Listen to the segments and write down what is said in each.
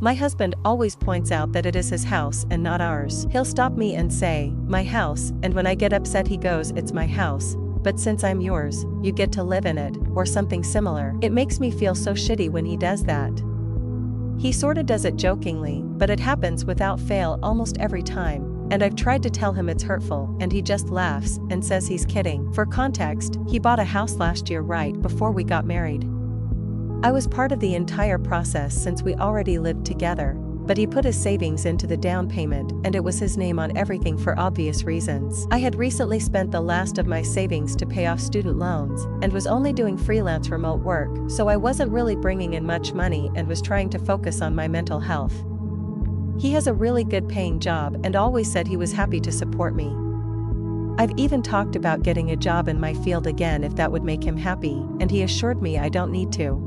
My husband always points out that it is his house and not ours. He'll stop me and say, "My house," and when I get upset he goes, "It's my house, but since I'm yours, you get to live in it," or something similar. It makes me feel so shitty when he does that. He sorta does it jokingly, but it happens without fail almost every time, and I've tried to tell him it's hurtful, and he just laughs and says he's kidding. For context, he bought a house last year right before we got married. I was part of the entire process since we already lived together, but he put his savings into the down payment and it was his name on everything for obvious reasons. I had recently spent the last of my savings to pay off student loans and was only doing freelance remote work, so I wasn't really bringing in much money and was trying to focus on my mental health. He has a really good paying job and always said he was happy to support me. I've even talked about getting a job in my field again if that would make him happy, and he assured me I don't need to.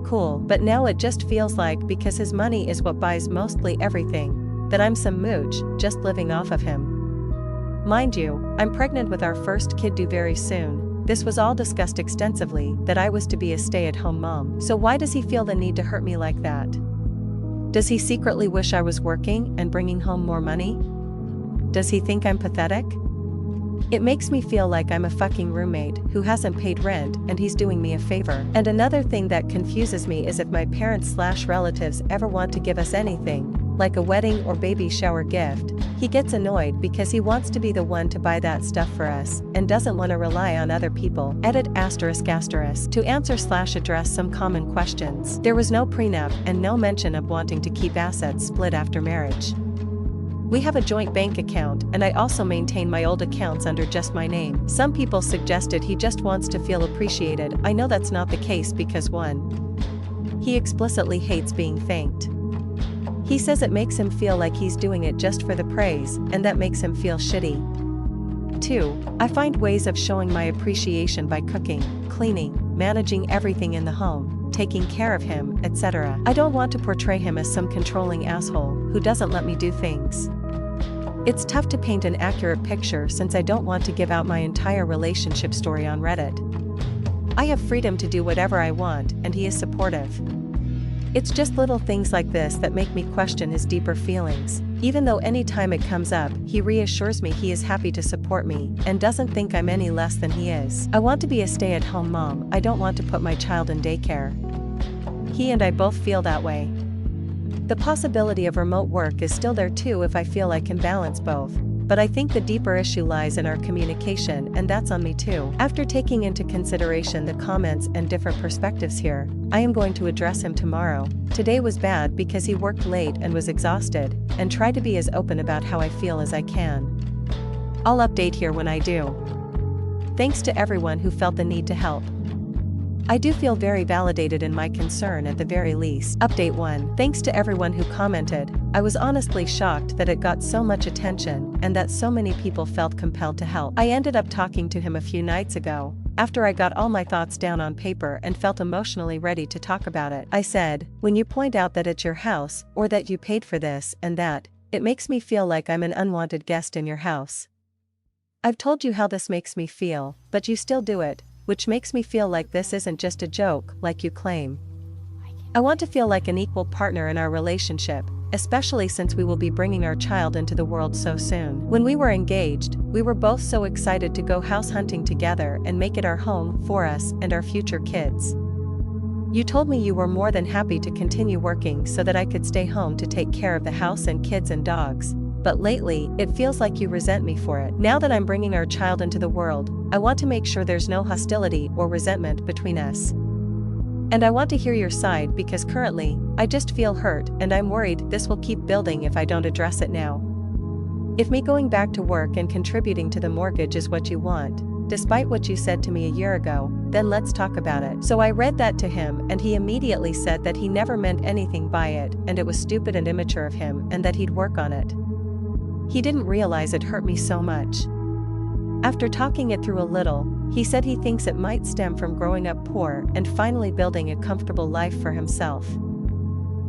Cool, but now it just feels like because his money is what buys mostly everything, that I'm some mooch, just living off of him. Mind you, I'm pregnant with our first kid due very soon. This was all discussed extensively, that I was to be a stay-at-home mom. So why does he feel the need to hurt me like that? Does he secretly wish I was working and bringing home more money? Does he think I'm pathetic? It makes me feel like I'm a fucking roommate who hasn't paid rent and he's doing me a favor. And another thing that confuses me is if my parents/relatives ever want to give us anything, like a wedding or baby shower gift, he gets annoyed because he wants to be the one to buy that stuff for us and doesn't want to rely on other people. Edit ***. To answer/address some common questions. There was no prenup and no mention of wanting to keep assets split after marriage. We have a joint bank account and I also maintain my old accounts under just my name. Some people suggested he just wants to feel appreciated. I know that's not the case because 1. He explicitly hates being thanked. He says it makes him feel like he's doing it just for the praise, and that makes him feel shitty. 2. I find ways of showing my appreciation by cooking, cleaning, managing everything in the home, taking care of him, etc. I don't want to portray him as some controlling asshole who doesn't let me do things. It's tough to paint an accurate picture since I don't want to give out my entire relationship story on Reddit. I have freedom to do whatever I want and he is supportive. It's just little things like this that make me question his deeper feelings, even though any time it comes up, he reassures me he is happy to support me and doesn't think I'm any less than he is. I want to be a stay-at-home mom, I don't want to put my child in daycare. He and I both feel that way. The possibility of remote work is still there too if I feel I can balance both, but I think the deeper issue lies in our communication, and that's on me too. After taking into consideration the comments and different perspectives here, I am going to address him tomorrow. Today was bad because he worked late and was exhausted, and tried to be as open about how I feel as I can. I'll update here when I do. Thanks to everyone who felt the need to help. I do feel very validated in my concern at the very least. Update 1. Thanks to everyone who commented. I was honestly shocked that it got so much attention and that so many people felt compelled to help. I ended up talking to him a few nights ago, after I got all my thoughts down on paper and felt emotionally ready to talk about it. I said, when you point out that it's your house, or that you paid for this and that, it makes me feel like I'm an unwanted guest in your house. I've told you how this makes me feel, but you still do it, which makes me feel like this isn't just a joke, like you claim. I want to feel like an equal partner in our relationship, especially since we will be bringing our child into the world so soon. When we were engaged, we were both so excited to go house hunting together and make it our home for us and our future kids. You told me you were more than happy to continue working so that I could stay home to take care of the house and kids and dogs, but lately, it feels like you resent me for it. Now that I'm bringing our child into the world, I want to make sure there's no hostility or resentment between us. And I want to hear your side because currently, I just feel hurt and I'm worried this will keep building if I don't address it now. If me going back to work and contributing to the mortgage is what you want, despite what you said to me a year ago, then let's talk about it. So I read that to him and he immediately said that he never meant anything by it and it was stupid and immature of him and that he'd work on it. He didn't realize it hurt me so much. After talking it through a little, he said he thinks it might stem from growing up poor and finally building a comfortable life for himself.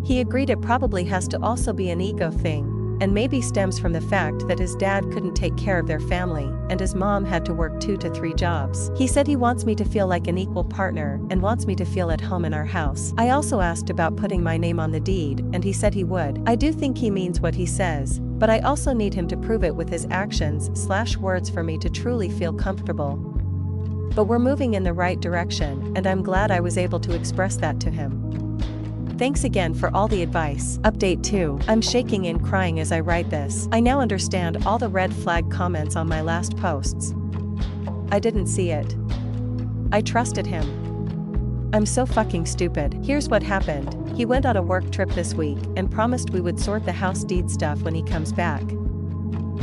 He agreed it probably has to also be an ego thing, and maybe stems from the fact that his dad couldn't take care of their family, and his mom had to work 2 to 3 jobs. He said he wants me to feel like an equal partner and wants me to feel at home in our house. I also asked about putting my name on the deed, and he said he would. I do think he means what he says, but I also need him to prove it with his actions/words for me to truly feel comfortable. But we're moving in the right direction, and I'm glad I was able to express that to him. Thanks again for all the advice. Update 2. I'm shaking and crying as I write this. I now understand all the red flag comments on my last posts. I didn't see it. I trusted him. I'm so fucking stupid. Here's what happened. He went on a work trip this week and promised we would sort the house deed stuff when he comes back.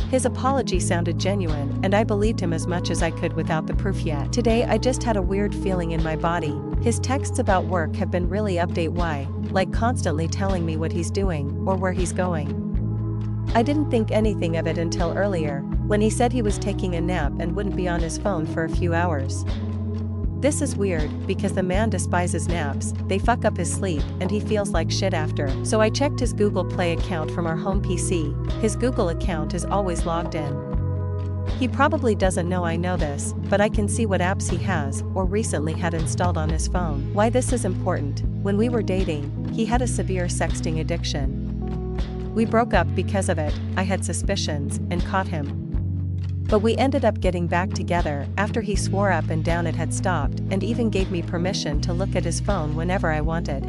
His apology sounded genuine, and I believed him as much as I could without the proof yet. Today I just had a weird feeling in my body. His texts about work have been really update why, like constantly telling me what he's doing, or where he's going. I didn't think anything of it until earlier, when he said he was taking a nap and wouldn't be on his phone for a few hours. This is weird, because the man despises naps, they fuck up his sleep, and he feels like shit after. So I checked his Google Play account from our home PC. His Google account is always logged in. He probably doesn't know I know this, but I can see what apps he has, or recently had installed on his phone. Why this is important: when we were dating, he had a severe sexting addiction. We broke up because of it. I had suspicions, and caught him. But we ended up getting back together after he swore up and down it had stopped, and even gave me permission to look at his phone whenever I wanted.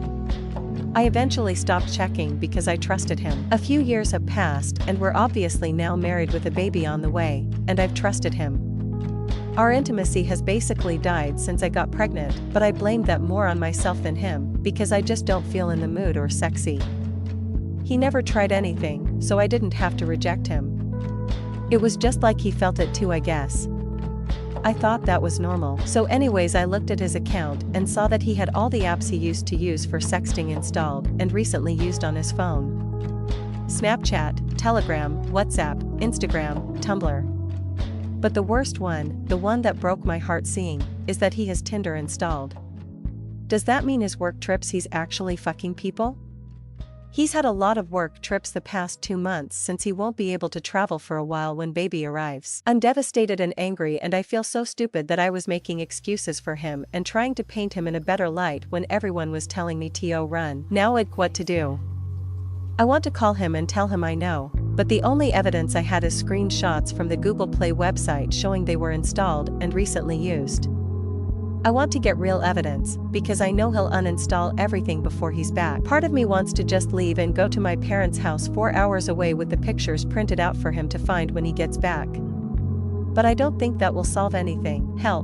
I eventually stopped checking because I trusted him. A few years have passed, and we're obviously now married with a baby on the way, and I've trusted him. Our intimacy has basically died since I got pregnant, but I blamed that more on myself than him, because I just don't feel in the mood or sexy. He never tried anything, so I didn't have to reject him. It was just like he felt it too, I guess. I thought that was normal. So anyways, I looked at his account and saw that he had all the apps he used to use for sexting installed and recently used on his phone. Snapchat, Telegram, WhatsApp, Instagram, Tumblr. But the worst one, the one that broke my heart seeing, is that he has Tinder installed. Does that mean his work trips he's actually fucking people? He's had a lot of work trips the past 2 months since he won't be able to travel for a while when baby arrives. I'm devastated and angry, and I feel so stupid that I was making excuses for him and trying to paint him in a better light when everyone was telling me to run. Now what to do? I want to call him and tell him I know, but the only evidence I had is screenshots from the Google Play website showing they were installed and recently used. I want to get real evidence, because I know he'll uninstall everything before he's back. Part of me wants to just leave and go to my parents' house 4 hours away with the pictures printed out for him to find when he gets back. But I don't think that will solve anything. Help.